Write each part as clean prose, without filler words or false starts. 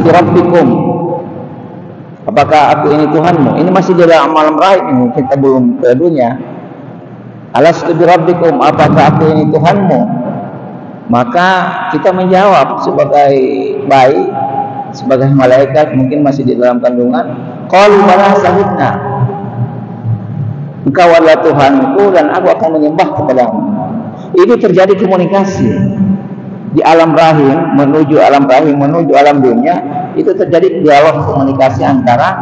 bi rabbikum, apakah aku ini Tuhanmu? Ini masih di dalam alam rahim ini, kita belum ke dunia. Alastu bi rabbikum, apakah aku ini Tuhanmu? Maka kita menjawab sebagai bayi, sebagai malaikat, mungkin masih di dalam kandungan. Qalu bala sahidna, engkau adalah Tuhanku dan aku akan menyembah kepadamu. Ini terjadi komunikasi di alam rahim menuju alam rahim menuju alam dunia. Itu terjadi dialog komunikasi antara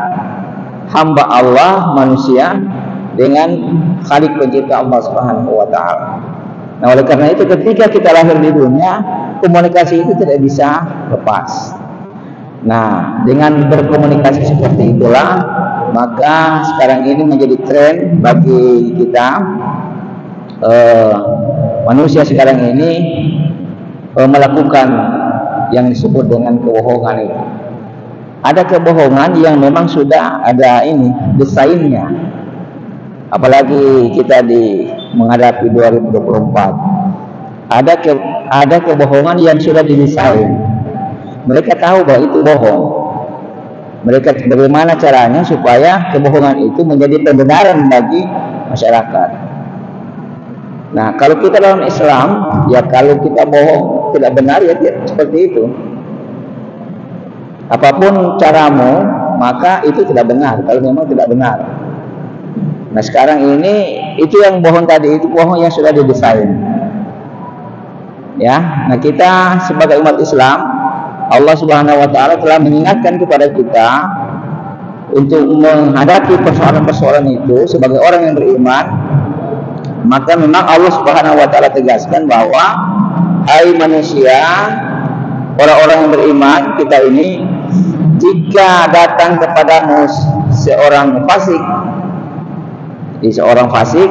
hamba Allah manusia dengan Khalik pencipta Allah Subhanahu wa taala. Nah, oleh karena itu ketika kita lahir di dunia, komunikasi itu tidak bisa lepas. Nah, dengan berkomunikasi seperti itulah, maka sekarang ini menjadi tren bagi kita manusia sekarang ini melakukan yang disebut dengan kebohongan itu. Ada kebohongan yang memang sudah ada ini desainnya. Apalagi kita menghadapi 2024. Ada kebohongan yang sudah didesain. Mereka tahu bahwa itu bohong. Mereka bagaimana caranya supaya kebohongan itu menjadi kebenaran bagi masyarakat. Nah, kalau kita dalam Islam, ya kalau kita bohong tidak benar, ya seperti itu. Apapun caramu, maka itu tidak benar. Kalau memang tidak benar. Nah, sekarang ini itu yang bohong tadi, itu bohong yang sudah didesain. Ya, nah kita sebagai umat Islam, Allah Subhanahu wa taala telah mengingatkan kepada kita untuk menghadapi persoalan-persoalan itu sebagai orang yang beriman. Maka memang Allah Subhanahu wa taala tegaskan bahwa hai manusia, orang-orang yang beriman, kita ini jika datang kepadamu seorang fasik, seorang fasik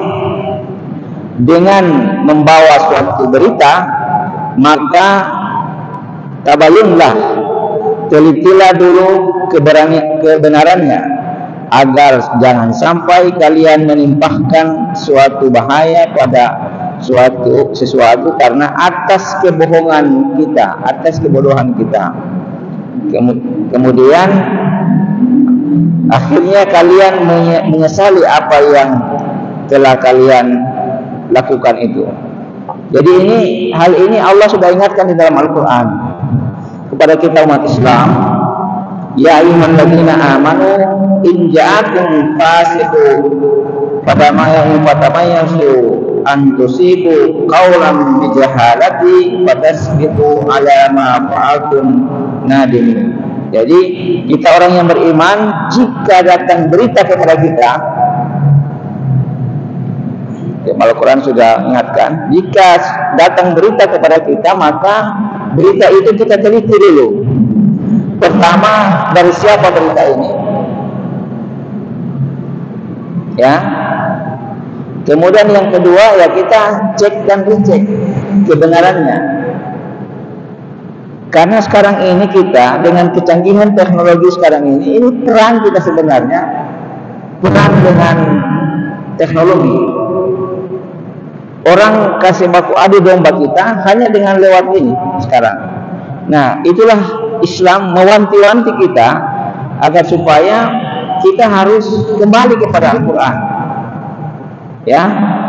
dengan membawa suatu berita, maka tabayunlah, telitilah dulu kebenarannya, agar jangan sampai kalian menimpahkan suatu bahaya pada sesuatu karena atas kebohongan kita, atas kebodohan kita. Kemudian akhirnya kalian menyesali apa yang telah kalian lakukan itu. Jadi hal ini Allah sudah ingatkan di dalam Al-Quran kepada kita umat Islam. Ya ayyuhalladzina amanu in ja'akum fasiqun fatamayyazu an tusibu qawlan bijahalati fatasbiqu ala ma fa'altum nadim. Jadi kita orang yang beriman, jika datang berita kepada kita, ya, Al-Quran sudah ingatkan, jika datang berita kepada kita, maka berita itu kita teliti dulu. Pertama, dari siapa berita ini? Ya. Kemudian yang kedua, ya kita cek dan recheck kebenarannya. Karena sekarang ini kita dengan kecanggihan teknologi sekarang ini perang kita sebenarnya perang dengan teknologi. Orang kasih baku adu domba kita hanya dengan lewat ini sekarang. Nah, itulah Islam mewanti-wanti kita agar supaya kita harus kembali kepada Al-Quran. Ya,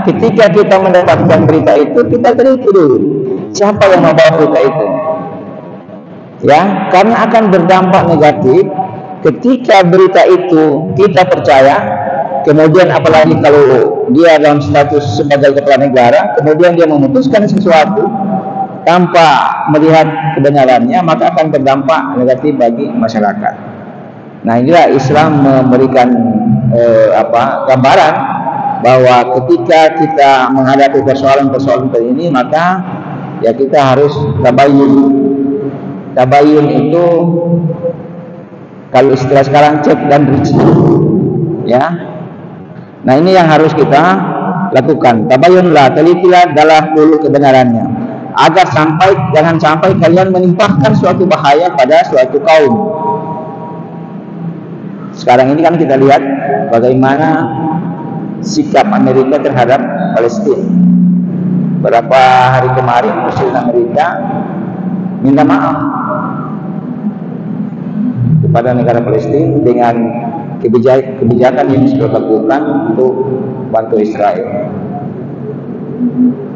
ketika kita mendapatkan berita itu, kita teliti dulu siapa yang membawa berita itu. Ya, karena akan berdampak negatif ketika berita itu kita percaya. Kemudian apalagi kalau dia dalam status sebagai kepala negara, kemudian dia memutuskan sesuatu tanpa melihat kebenarannya, maka akan berdampak negatif bagi masyarakat. Nah, inilah Islam memberikan gambaran bahwa ketika kita menghadapi persoalan-persoalan seperti ini, maka ya kita harus tabayun. Tabayun itu kalau istilah sekarang cek dan recheck. Ya. Nah, ini yang harus kita lakukan. Tabayunlah, telitilah dalam dulu kebenarannya, agar jangan sampai kalian menimpahkan suatu bahaya pada suatu kaum. Sekarang ini kan kita lihat bagaimana sikap Amerika terhadap Palestina. Beberapa hari kemarin Presiden Amerika minta maaf. kepada negara Palestina dengan kebijakan yang sudah lakukan untuk bantu Israel.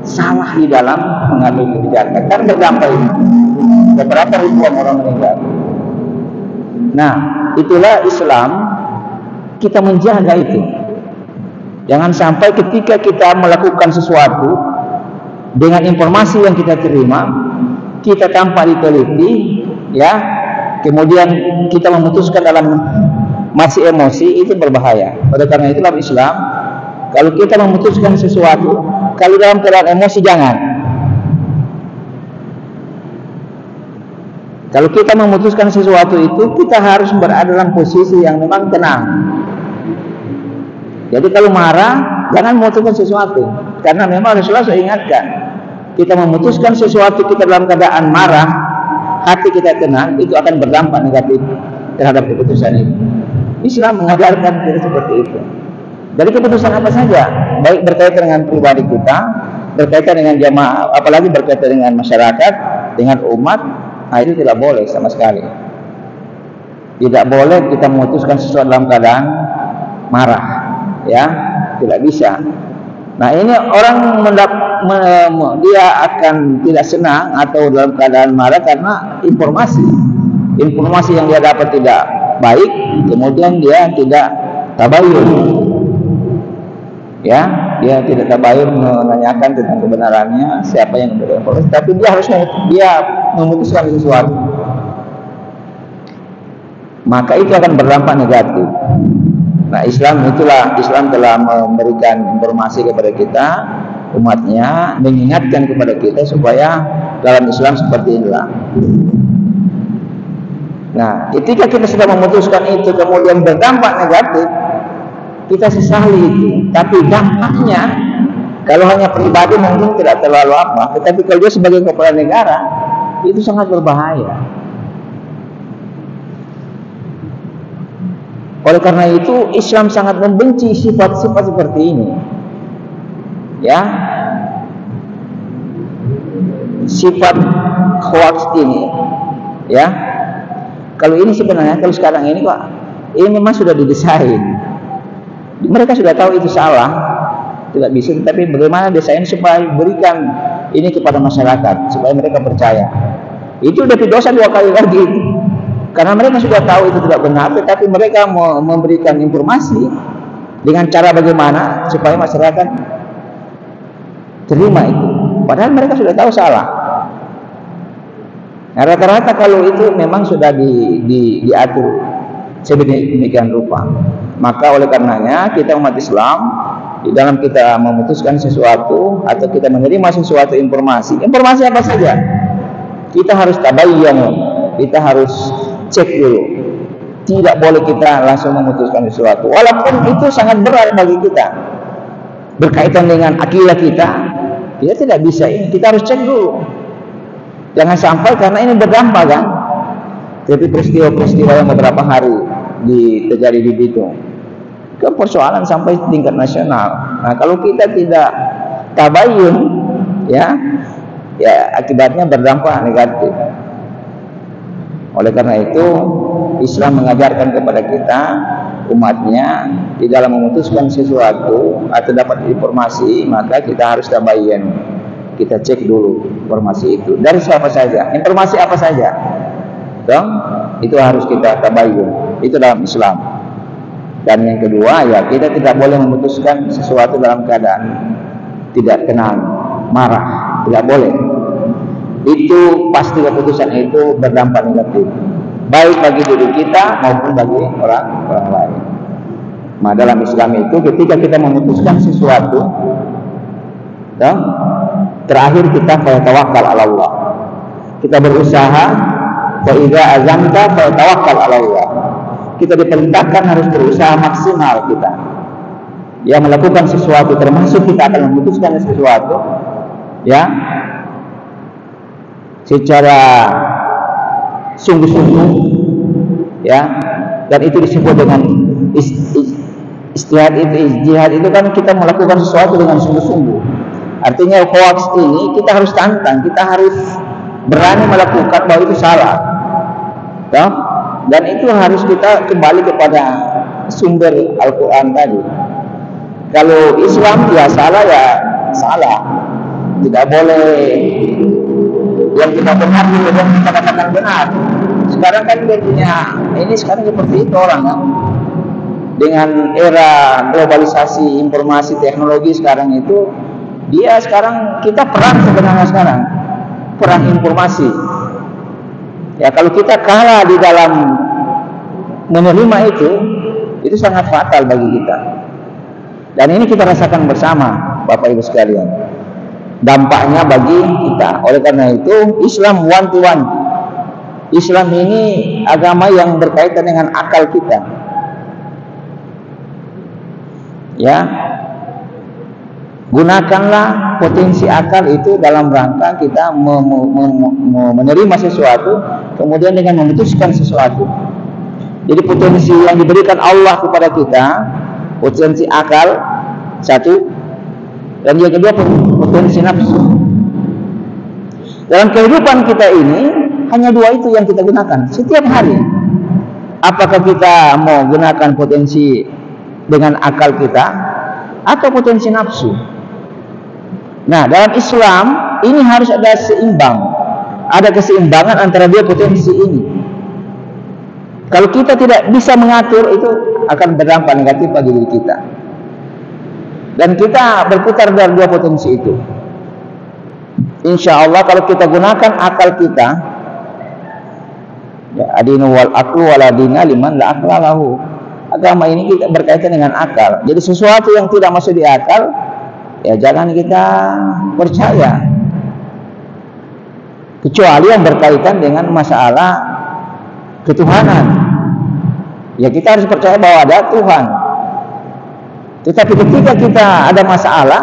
Salah di dalam mengambil kebijakan, kan berdampak ini beberapa ribuan orang meninggal. Nah, itulah Islam, kita menjaga itu. Jangan sampai ketika kita melakukan sesuatu dengan informasi yang kita terima, kita tanpa diteliti, ya, kemudian kita memutuskan dalam masih emosi, itu berbahaya. Oleh karena itulah Islam, kalau kita memutuskan sesuatu, kalau dalam keadaan emosi jangan. Kalau kita memutuskan sesuatu itu, kita harus berada dalam posisi yang memang tenang. Jadi kalau marah, jangan memutuskan sesuatu, karena memang Rasulullah sudah ingatkan, kita memutuskan sesuatu kita dalam keadaan marah, hati kita tenang, itu akan berdampak negatif terhadap keputusan itu. Islam mengajarkan kita seperti itu. Dari keputusan apa saja, baik berkaitan dengan pribadi kita, berkaitan dengan jamaah, apalagi berkaitan dengan masyarakat, dengan umat, nah itu tidak boleh sama sekali. Tidak boleh kita memutuskan sesuatu dalam keadaan marah, ya, tidak bisa. Nah ini orang dia akan tidak senang atau dalam keadaan marah karena informasi yang dia dapat tidak baik, kemudian dia tidak tabayun. Ya, dia tidak tabayun menanyakan tentang kebenarannya, siapa yang memberikan informasi, tapi dia memutuskan sesuatu, maka itu akan berdampak negatif. Nah, Islam telah memberikan informasi kepada kita, umatnya, mengingatkan kepada kita supaya dalam Islam seperti inilah. Nah, ketika kita sudah memutuskan itu kemudian berdampak negatif, kita sesali itu. Tapi dampaknya, kalau hanya pribadi mungkin tidak terlalu apa, tetapi kalau dia sebagai kepala negara, itu sangat berbahaya. Oleh karena itu, Islam sangat membenci sifat-sifat seperti ini. Ya, sifat hoax ini. Ya, kalau ini sebenarnya, kalau sekarang ini kok, ini memang sudah didesain. Mereka sudah tahu itu salah, tidak bisa, tapi bagaimana desain supaya berikan ini kepada masyarakat, supaya mereka percaya. Itu udah dosa 2 kali lagi, karena mereka sudah tahu itu tidak benar, tetapi mereka mau memberikan informasi dengan cara bagaimana supaya masyarakat terima itu, padahal mereka sudah tahu salah. Nah, rata-rata kalau itu memang sudah diatur sedemikian rupa. Maka oleh karenanya kita umat Islam, di dalam kita memutuskan sesuatu atau kita menerima sesuatu informasi apa saja, kita harus tabayyun, kita harus cek dulu. Tidak boleh kita langsung memutuskan sesuatu, walaupun itu sangat berat bagi kita, berkaitan dengan akidah kita tidak bisa ini, kita harus cek dulu. Jangan sampai karena ini berdampak kan, jadi peristiwa-peristiwa yang beberapa hari terjadi di Bitung, ke persoalan sampai tingkat nasional. Nah, kalau kita tidak tabayun, ya akibatnya berdampak negatif. Oleh karena itu, Islam mengajarkan kepada kita, umatnya, di dalam memutuskan sesuatu atau dapat informasi, maka kita harus tabayun. Kita cek dulu informasi itu dari siapa saja, informasi apa saja, dong, itu harus kita tabayun. Itu dalam Islam. Dan yang kedua, ya kita tidak boleh memutuskan sesuatu dalam keadaan tidak tenang, marah, tidak boleh. Itu pasti keputusan itu berdampak negatif, baik bagi diri kita maupun bagi orang lain. Nah, dalam Islam itu ketika kita memutuskan sesuatu, ya, terakhir kita tawakkal ala Allah. Kita berusaha, fa idza azamta fa tawakkal ala Allah. Kita diperintahkan harus berusaha maksimal kita. Yang melakukan sesuatu, termasuk kita akan memutuskan sesuatu, ya, secara sungguh-sungguh, ya, dan itu disebut dengan ijtihad itu kan kita melakukan sesuatu dengan sungguh-sungguh. Artinya hoax ini kita harus tantang, kita harus berani melakukan bahwa itu salah, toh? Dan itu harus kita kembali kepada sumber Al-Quran tadi. Kalau Islam ya salah, tidak boleh yang kita benar yang kita katakan benar. Sekarang kan dia punya ini sekarang seperti itu orang kan? Dengan era globalisasi informasi teknologi sekarang itu, dia sekarang kita perang sebenarnya sekarang, perang informasi. Ya kalau kita kalah di dalam menerima itu sangat fatal bagi kita. Dan ini kita rasakan bersama, Bapak Ibu sekalian, dampaknya bagi kita. Oleh karena itu Islam wanti-wanti. Islam ini agama yang berkaitan dengan akal kita. Ya, gunakanlah potensi akal itu dalam rangka kita menerima sesuatu, kemudian dengan memutuskan sesuatu. Jadi potensi yang diberikan Allah kepada kita, potensi akal satu, dan yang kedua potensi nafsu. Dalam kehidupan kita ini hanya dua itu yang kita gunakan setiap hari. Apakah kita mau gunakan potensi dengan akal kita atau potensi nafsu? Nah, dalam Islam ini harus ada seimbang, ada keseimbangan antara dua potensi ini. Kalau kita tidak bisa mengatur, itu akan berdampak negatif bagi diri kita. Dan kita berputar dari dua potensi itu. Insya Allah kalau kita gunakan akal kita, ya, adinu wal aqlu wala dina liman la aqla lahu. Agama ini kita berkaitan dengan akal. Jadi sesuatu yang tidak masuk di akal, ya jangan kita percaya. Kecuali yang berkaitan dengan masalah ketuhanan. Ya kita harus percaya bahwa ada Tuhan. Tetapi ketika kita ada masalah,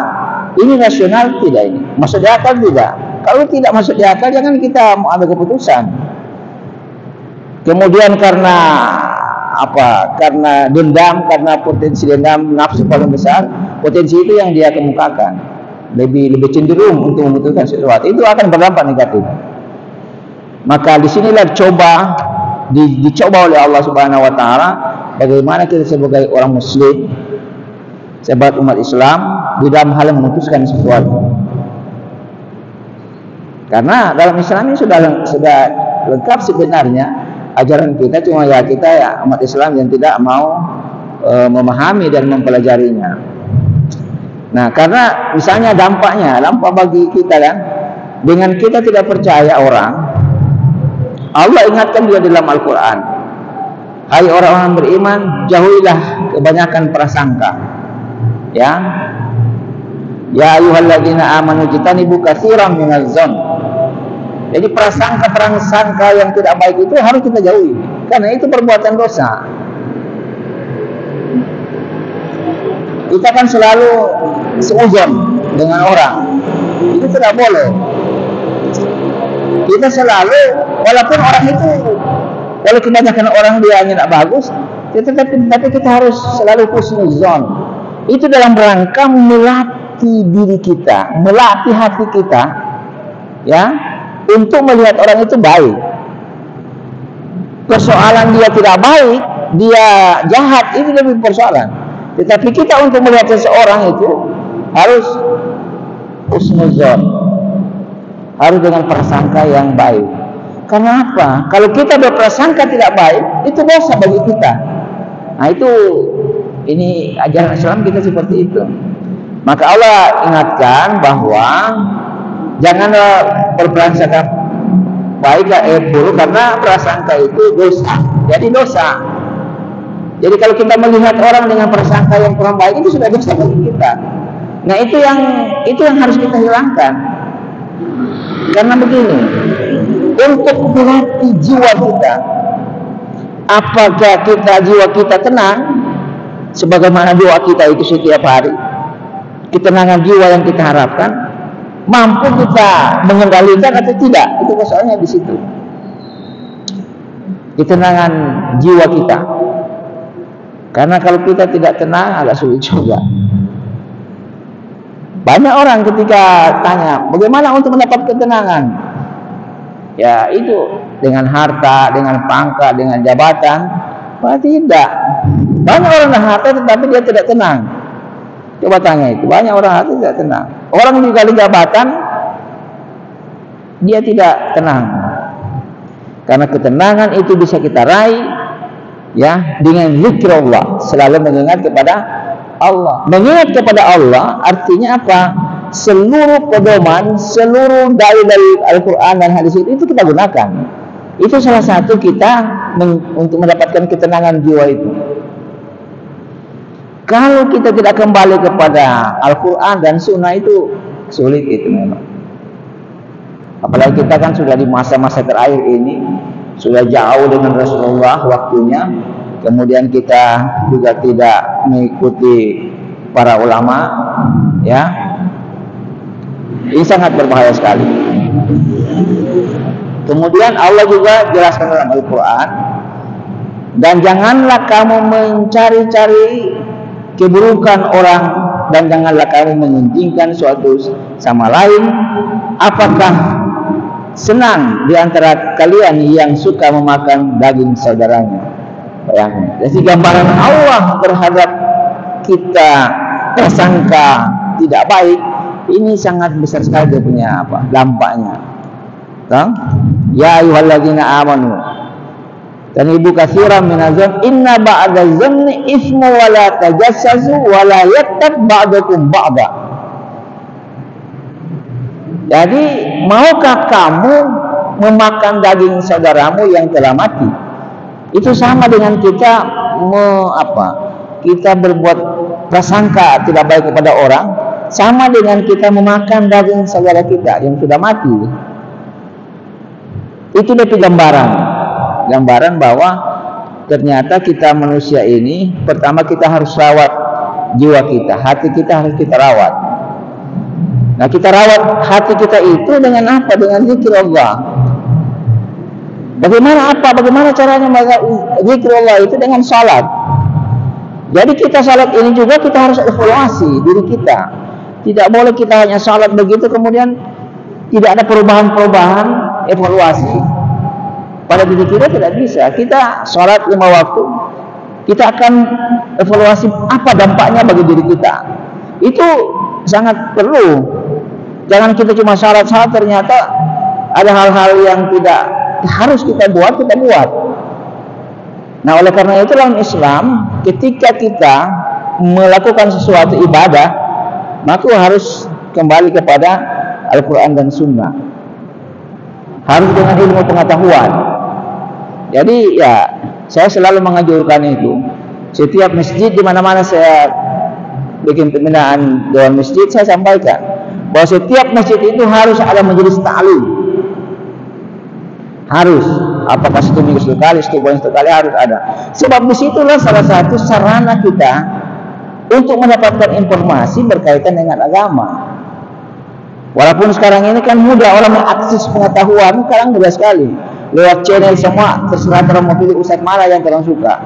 ini rasional tidak ini? Masuk di akal tidak? Kalau tidak masuk di akal, jangan kita mau ambil keputusan. Kemudian karena apa? Karena dendam, karena potensi dendam, nafsu paling besar, potensi itu yang dia kemukakan. Lebih cenderung untuk memutuskan sesuatu, itu akan berdampak negatif. Maka disinilah dicoba oleh Allah Subhanahu Wa Taala bagaimana kita sebagai orang Muslim, sebagai umat Islam di dalam hal memutuskan sesuatu. Karena dalam Islam ini sudah lengkap sebenarnya ajaran kita, cuma ya kita ya umat Islam yang tidak mau memahami dan mempelajarinya. Nah, karena misalnya dampak bagi kita kan, dengan kita tidak percaya orang, Allah ingatkan dia dalam Al-Quran, hai orang-orang beriman, jauhilah kebanyakan prasangka. Ya ayyuhalladzina amanu jitanibu katsiran minaz-dzann. Jadi prasangka yang tidak baik itu harus kita jauhi, karena itu perbuatan dosa. Kita kan selalu seuzon dengan orang, itu tidak boleh. Kita selalu, walaupun orang itu, walau kebanyakan orang dia tidak bagus, tapi kita harus selalu husnuzon. Itu dalam rangka melatih diri kita, melatih hati kita, ya, untuk melihat orang itu baik. Persoalan dia tidak baik, dia jahat, itu lebih persoalan. Tetapi kita untuk melihat seseorang itu harus husnuzon, harus dengan prasangka yang baik. Karena apa? Kalau kita berprasangka tidak baik, itu dosa bagi kita. Nah itu, ini ajaran Islam kita seperti itu. Maka Allah ingatkan bahwa janganlah berprasangka baik buruk, karena prasangka itu dosa. Jadi dosa. Jadi kalau kita melihat orang dengan prasangka yang kurang baik, itu sudah dosa bagi kita. Nah itu yang harus kita hilangkan. Karena begini, untuk melatih jiwa kita, apakah jiwa kita tenang sebagaimana doa kita itu setiap hari, ketenangan jiwa yang kita harapkan, mampu kita mengendalikan atau tidak? Itu masalahnya di situ. Ketenangan jiwa kita. Karena kalau kita tidak tenang, agak sulit juga. Banyak orang ketika tanya, bagaimana untuk mendapat ketenangan? Ya itu dengan harta, dengan pangkat, dengan jabatan. Tidak. Banyak orang dengan harta tetapi dia tidak tenang. Coba tanya itu, banyak orang harta tidak tenang. Orang juga di jabatan dia tidak tenang. Karena ketenangan itu bisa kita raih ya dengan zikrullah, selalu mengingat kepada Allah. Mengingat kepada Allah artinya apa? Seluruh pedoman, seluruh dalil Al-Quran dan hadis itu kita gunakan. Itu salah satu kita untuk mendapatkan ketenangan jiwa itu. Kalau kita tidak kembali kepada Al-Quran dan Sunnah itu sulit itu memang. Apalagi kita kan sudah di masa-masa terakhir ini, sudah jauh dengan Rasulullah waktunya. Kemudian kita juga tidak mengikuti para ulama, ya. Ini sangat berbahaya sekali. Kemudian Allah juga jelaskan dalam Al-Quran, dan janganlah kamu mencari-cari keburukan orang, dan janganlah kamu menyintingkan suatu sama lain. Apakah senang di antara kalian yang suka memakan daging saudaranya? Bayangkan. Jadi gambaran Allah terhadap kita prasangka tidak baik ini sangat besar sekali dia punya apa dampaknya. Ya ayyuhalladzina amanu dan ibu katsiran minazan inna ba'da zanni ismu wa la tajassasu wa la yattab ba'dakum ba'da. Jadi maukah kamu memakan daging saudaramu yang telah mati? Itu sama dengan kita kita berbuat prasangka tidak baik kepada orang, sama dengan kita memakan daging saudara kita yang sudah mati. Itu lebih gambaran bahwa ternyata kita manusia ini pertama kita harus rawat jiwa kita, hati kita harus kita rawat. Nah, kita rawat hati kita itu dengan apa? Dengan zikir Allah. Bagaimana caranya zikir Allah itu? Dengan salat. Jadi kita salat ini juga kita harus evaluasi diri kita. Tidak boleh kita hanya salat begitu kemudian tidak ada perubahan evaluasi pada diri kita, tidak bisa. Kita salat 5 waktu, kita akan evaluasi apa dampaknya bagi diri kita. Itu sangat perlu. Jangan kita cuma salat ternyata ada hal-hal yang tidak harus kita buat. Nah, oleh karena itu dalam Islam ketika kita melakukan sesuatu ibadah maka harus kembali kepada Al-Quran dan Sunnah, harus dengan ilmu pengetahuan. Jadi ya saya selalu menganjurkan itu. Setiap masjid di mana-mana saya bikin pembinaan dewan masjid, saya sampaikan bahwa setiap masjid itu harus ada majelis ta'lim. Harus, apakah 1 minggu sekali, 1 bulan sekali, harus ada. Sebab disitulah salah satu sarana kita untuk mendapatkan informasi berkaitan dengan agama. Walaupun sekarang ini kan mudah orang mengakses pengetahuan, sekarang mudah sekali. Lewat channel semua, terserah orang mau pilih ustaz mana yang orang suka.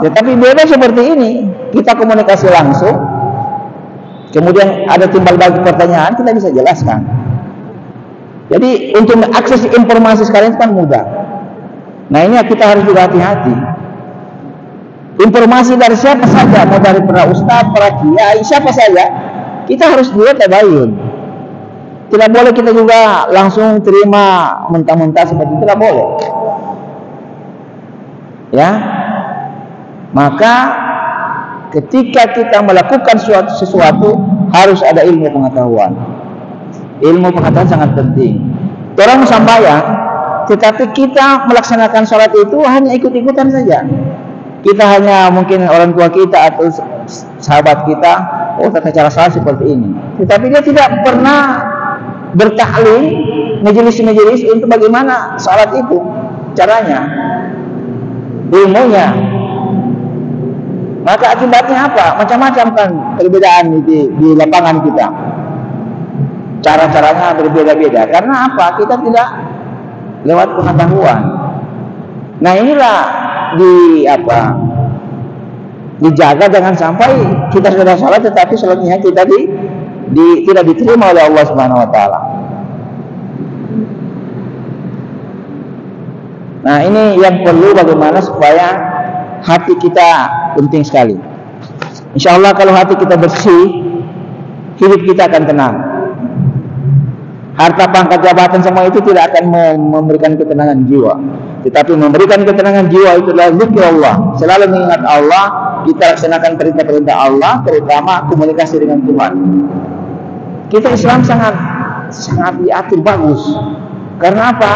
Tetapi beda seperti ini, kita komunikasi langsung, kemudian ada timbal bagi pertanyaan, kita bisa jelaskan. Jadi untuk mengakses informasi sekarang itu kan mudah. Nah ini kita harus juga hati-hati. Informasi dari siapa saja, mau dari para ustaz, para kiai, siapa saja, kita harus juga tabayun. Tidak boleh kita juga langsung terima mentah-mentah seperti itu, tidak boleh. Ya, maka ketika kita melakukan sesuatu harus ada ilmu pengetahuan. Ilmu pengetahuan sangat penting. Orang sembahyang, tetapi kita melaksanakan sholat itu hanya ikut-ikutan saja. Kita hanya mungkin orang tua kita atau sahabat kita, oh tata cara sholat seperti ini. Tetapi dia tidak pernah bertaklim majelis-majelis untuk bagaimana sholat itu, caranya, ilmunya. Maka akibatnya apa? Macam-macam kan perbedaan di lapangan kita. Cara-caranya berbeda-beda. Karena apa? Kita tidak lewat pengetahuan. Nah inilah dijaga jangan sampai kita sudah sholat tetapi sholatnya kita tidak diterima oleh Allah Subhanahu Wa Taala. Nah, ini yang perlu bagaimana supaya hati kita penting sekali. Insya Allah kalau hati kita bersih, hidup kita akan tenang. Harta, pangkat, jabatan semua itu tidak akan memberikan ketenangan jiwa. Tetapi memberikan ketenangan jiwa itu adalah zikir Allah. Selalu mengingat Allah, kita laksanakan perintah-perintah Allah, terutama komunikasi dengan Tuhan. Kita Islam sangat diatur bagus. Karena apa?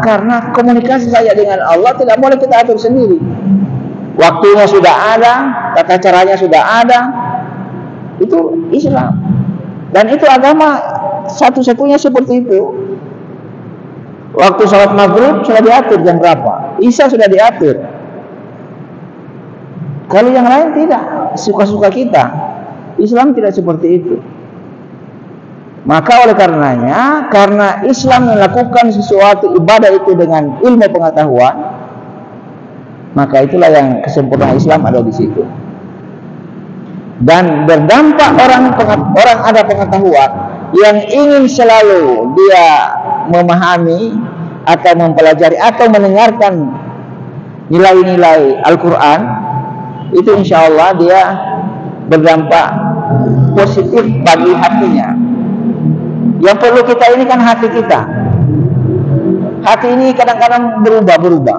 Karena komunikasi saya dengan Allah tidak boleh kita atur sendiri. Waktunya sudah ada, tata caranya sudah ada. Itu Islam. Dan itu agama satu-satunya seperti itu. Waktu salat maghrib sudah diatur jam berapa, Isya sudah diatur. Kalau yang lain tidak, suka-suka kita. Islam tidak seperti itu. Maka oleh karenanya, karena Islam melakukan sesuatu ibadah itu dengan ilmu pengetahuan, maka itulah yang kesempurnaan Islam ada di situ. Dan berdampak orang ada pengetahuan yang ingin selalu dia memahami atau mempelajari atau mendengarkan nilai-nilai Al-Quran, itu insya Allah dia berdampak positif bagi hatinya. Yang perlu kita ini kan hati kita. Hati ini kadang-kadang berubah-berubah.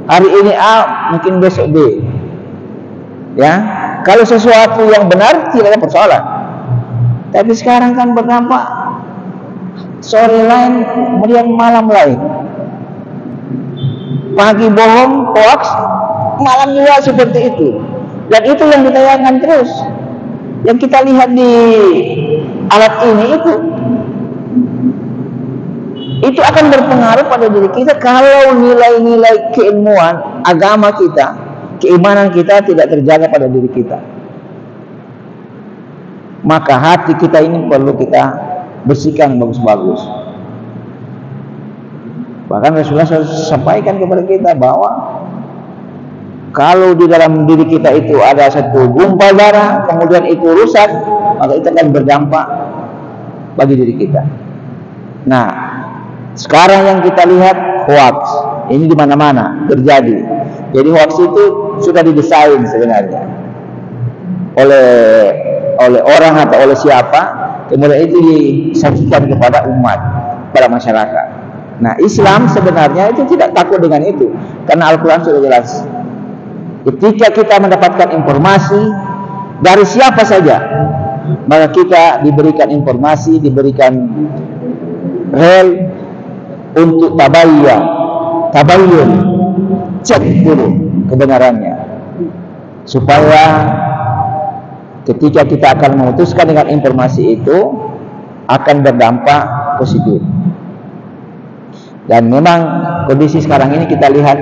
Hari ini A, mungkin besok B. Ya, kalau sesuatu yang benar tidak ada persoalan. Tapi sekarang kan berdampak sore lain, kemudian malam lain. Pagi bohong, hoax, malam juga seperti itu. Dan itu yang ditayangkan terus. Yang kita lihat di alat ini itu akan berpengaruh pada diri kita kalau nilai-nilai keilmuan agama kita, keimanan kita tidak terjaga pada diri kita. Maka hati kita ini perlu kita bersihkan bagus-bagus. Bahkan Rasulullah sampaikan kepada kita bahwa kalau di dalam diri kita itu ada satu gumpal darah, kemudian itu rusak, maka itu akan berdampak bagi diri kita. Nah, sekarang yang kita lihat hoax, ini di mana-mana terjadi. Jadi hoax itu sudah didesain sebenarnya oleh orang atau oleh siapa, kemudian itu disajikan kepada umat, pada masyarakat. Nah, Islam sebenarnya itu tidak takut dengan itu, karena Al-Quran sudah jelas. Ketika kita mendapatkan informasi dari siapa saja, maka kita diberikan informasi, diberikan rel untuk tabayyun, cek dulu kebenarannya, supaya ketika kita akan memutuskan dengan informasi itu akan berdampak positif. Dan memang kondisi sekarang ini kita lihat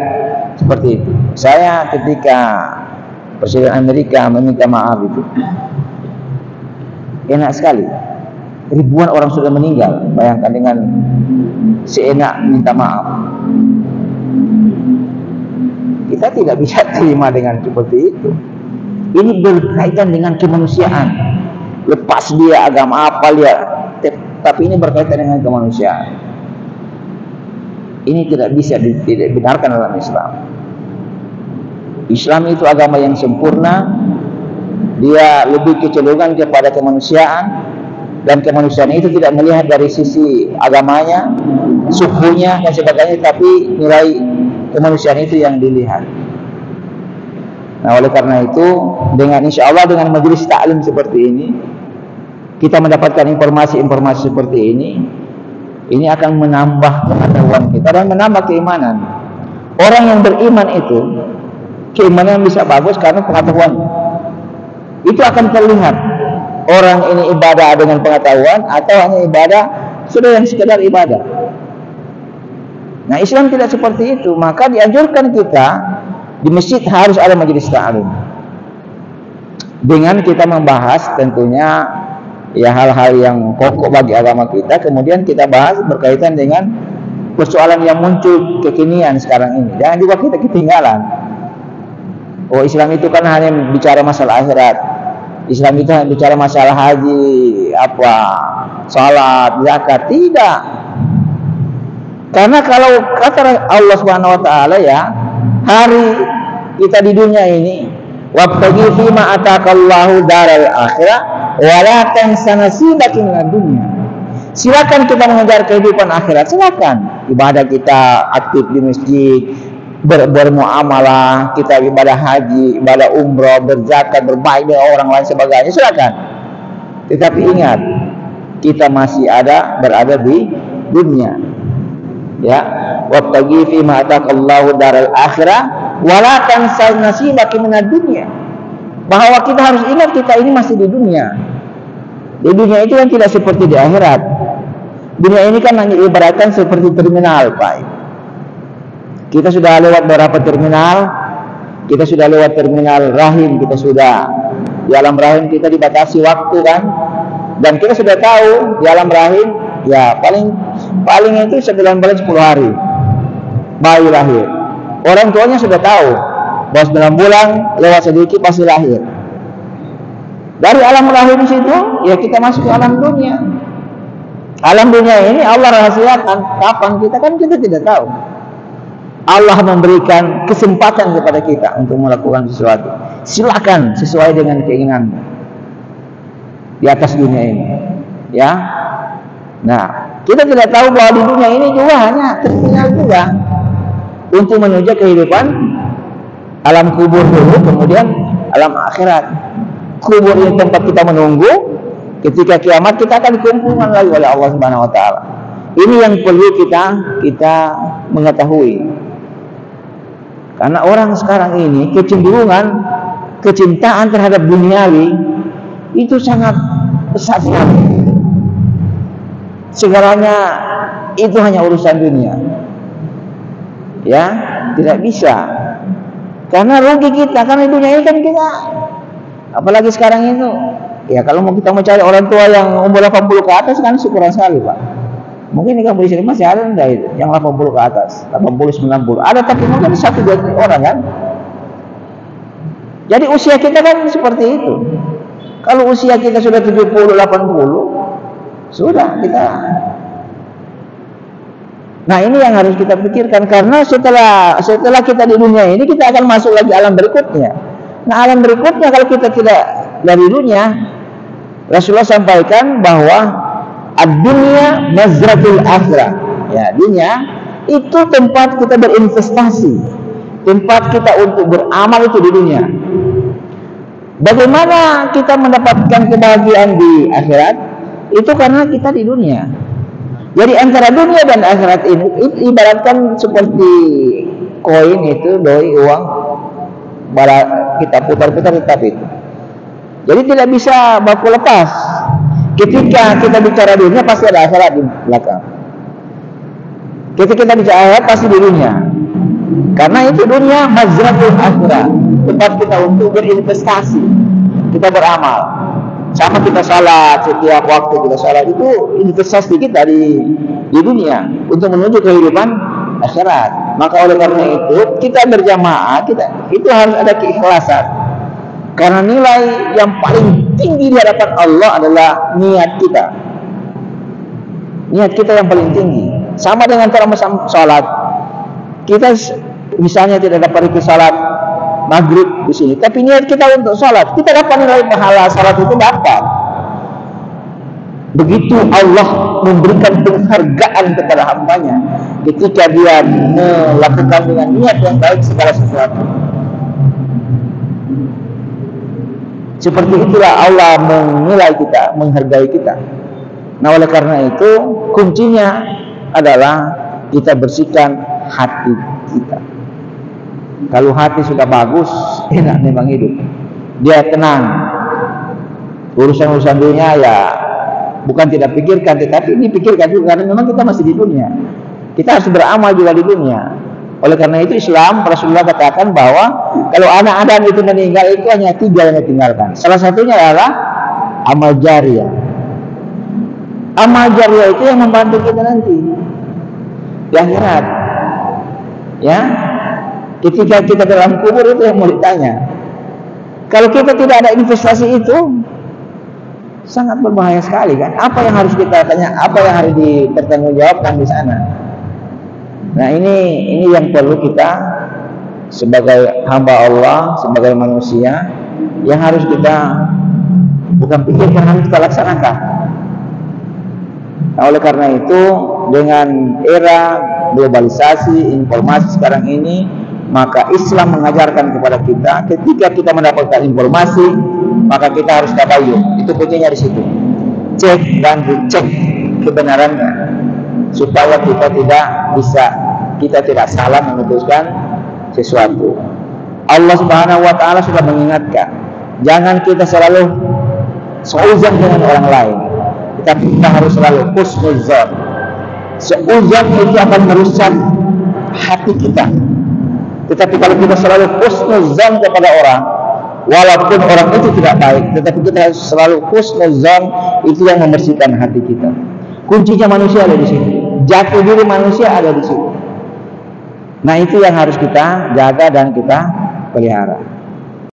seperti itu. Saya ketika Presiden Amerika meminta maaf itu enak sekali. Ribuan orang sudah meninggal. Bayangkan dengan seenak minta maaf. Kita tidak bisa terima dengan seperti itu. Ini berkaitan dengan kemanusiaan. Lepas dia agama apa dia, tapi ini berkaitan dengan kemanusiaan. Ini tidak bisa dibenarkan dalam Islam. Islam itu agama yang sempurna. Dia lebih kecenderungan kepada kemanusiaan, dan kemanusiaan itu tidak melihat dari sisi agamanya, sukunya dan sebagainya, tapi nilai kemanusiaan itu yang dilihat. Nah, oleh karena itu, dengan insya Allah dengan majelis taklim seperti ini, kita mendapatkan informasi-informasi seperti ini akan menambah pengetahuan kita dan menambah keimanan. Orang yang beriman itu keimanan bisa bagus karena pengetahuan. Itu akan terlihat orang ini ibadah dengan pengetahuan atau hanya ibadah sudah yang sekedar ibadah. Nah, Islam tidak seperti itu. Maka dianjurkan kita di masjid harus ada majelis ta'lim, dengan kita membahas tentunya ya hal-hal yang pokok bagi agama kita. Kemudian kita bahas berkaitan dengan persoalan yang muncul kekinian sekarang ini. Jangan juga kita ketinggalan. Oh, Islam itu kan hanya bicara masalah akhirat. Islam itu hanya bicara masalah haji, salat, zakat. Tidak. Karena kalau kata Allah Subhanahu wa taala ya, hari kita di dunia ini, wabtaghi fima atakallahu daral akhirah wa la tansa nasibaka minad dunya. Silakan kita mengejar kehidupan akhirat, silakan. Ibadah kita aktif di masjid, bermuamalah, kita ibadah haji, ibadah umroh, berzakat, berbaik dengan orang lain sebagainya, silakan. Tetapi ingat, kita masih berada di dunia. Ya, wabtaghi fima atakallahu daral akhirah wa la tansa nasibaka minad dunya. Bahwa kita harus ingat kita ini masih di dunia. Di dunia itu kan tidak seperti di akhirat. Dunia ini kan hanya ibaratkan seperti terminal, Pak. Kita sudah lewat beberapa terminal. Kita sudah lewat terminal rahim, kita sudah di alam rahim kita dibatasi waktu kan. Dan kita sudah tahu di alam rahim ya paling itu 9 bulan 10 hari bayi lahir. Orang tuanya sudah tahu bahwa 9 bulan lewat sedikit pasti lahir. Dari alam rahim situ ya kita masuk ke alam dunia. Alam dunia ini Allah rahasiakan kapan kita tidak tahu. Allah memberikan kesempatan kepada kita untuk melakukan sesuatu. Silakan sesuai dengan keinginanmu di atas dunia ini. Ya. Nah, kita tidak tahu bahwa di dunia ini juga hanya terminal juga untuk menuju kehidupan alam kubur dulu, kemudian alam akhirat. Kubur yang tempat kita menunggu. Ketika kiamat kita akan dikumpulkan lagi oleh Allah Subhanahu wa taala. Ini yang perlu kita mengetahui. Karena orang sekarang ini kecenderungan, kecintaan terhadap duniawi itu sangat besar sekali. Segalanya itu hanya urusan dunia. Ya, tidak bisa. Karena rugi kita, karena dunia ini kan kita, apalagi sekarang itu. Ya kalau kita mau cari orang tua yang umur 80 ke atas kan syukuran sekali, Pak. Mungkin di kampung di sini masih ada enggak itu yang 80 ke atas, 80 90. Ada tapi mungkin 1-2 orang kan. Jadi usia kita kan seperti itu. Kalau usia kita sudah 70 80 sudah kita. Nah, ini yang harus kita pikirkan karena setelah kita di dunia ini kita akan masuk lagi alam berikutnya. Nah, alam berikutnya kalau kita tidak dari dunia, Rasulullah sampaikan bahwa ad-dunya mazratul akhirah. Ya, dunia itu tempat kita berinvestasi, tempat kita untuk beramal itu di dunia. Bagaimana kita mendapatkan kebahagiaan di akhirat? Itu karena kita di dunia. Jadi antara dunia dan akhirat ini ibaratkan seperti koin itu, doi uang, kita putar-putar tetap itu. Jadi tidak bisa baku lepas. Ketika kita bicara dunia pasti ada akhirat di belakang. Ketika kita bicara akhirat pasti di dunia. Karena itu dunia mazratul akhirah, tempat kita untuk berinvestasi, kita beramal. Sama kita salat, setiap waktu kita salat itu investasi kita di dunia untuk menuju kehidupan akhirat. Maka oleh karena itu kita berjamaah, itu harus ada keikhlasan. Karena nilai yang paling tinggi di hadapan Allah adalah niat kita. Niat kita yang paling tinggi. Sama dengan cara salat. Kita misalnya tidak dapat ikut salat maghrib di sini, tapi niat kita untuk salat, kita dapat nilai pahala salat itu dapat. Begitu Allah memberikan penghargaan kepada hambanya ketika dia melakukan dengan niat yang baik segala sesuatu. Seperti itulah Allah menilai kita, menghargai kita. Nah, oleh karena itu kuncinya adalah kita bersihkan hati kita. Kalau hati sudah bagus, enak memang hidup. Dia tenang. Urusan-urusan dunia ya bukan tidak pikirkan, tetapi ini pikirkan juga karena memang kita masih di dunia. Kita harus beramal juga di dunia. Oleh karena itu Islam, Rasulullah katakan bahwa kalau anak Adam itu meninggal itu hanya 3 yang ditinggalkan. Salah satunya adalah amal jariah. Amal jariah itu yang membantu kita nanti di akhirat. Ya, ketika kita dalam kubur itu yang mau ditanya. Kalau kita tidak ada investasi itu sangat berbahaya sekali kan. Apa yang harus kita tanya? Apa yang harus dipertanggungjawabkan di sana? Nah, ini yang perlu kita sebagai hamba Allah, sebagai manusia yang harus kita bukan pikirkan, harus kita laksanakan. Nah, oleh karena itu, dengan era globalisasi informasi sekarang ini, maka Islam mengajarkan kepada kita, ketika kita mendapatkan informasi, maka kita harus tabayun. Itu kuncinya di situ. Cek dan dicek kebenarannya, supaya kita tidak salah memutuskan sesuatu. Allah Subhanahu wa taala sudah mengingatkan, jangan kita selalu seuzon dengan orang lain, tetapi kita harus selalu husnuzon. Seuzon itu akan merusak hati kita. Tetapi kalau kita selalu husnuzon kepada orang, walaupun orang itu tidak baik, tetapi kita harus selalu husnuzon, itu yang membersihkan hati kita. Kuncinya manusia ada di sini. Jati diri manusia ada di sini. Nah, itu yang harus kita jaga dan kita pelihara.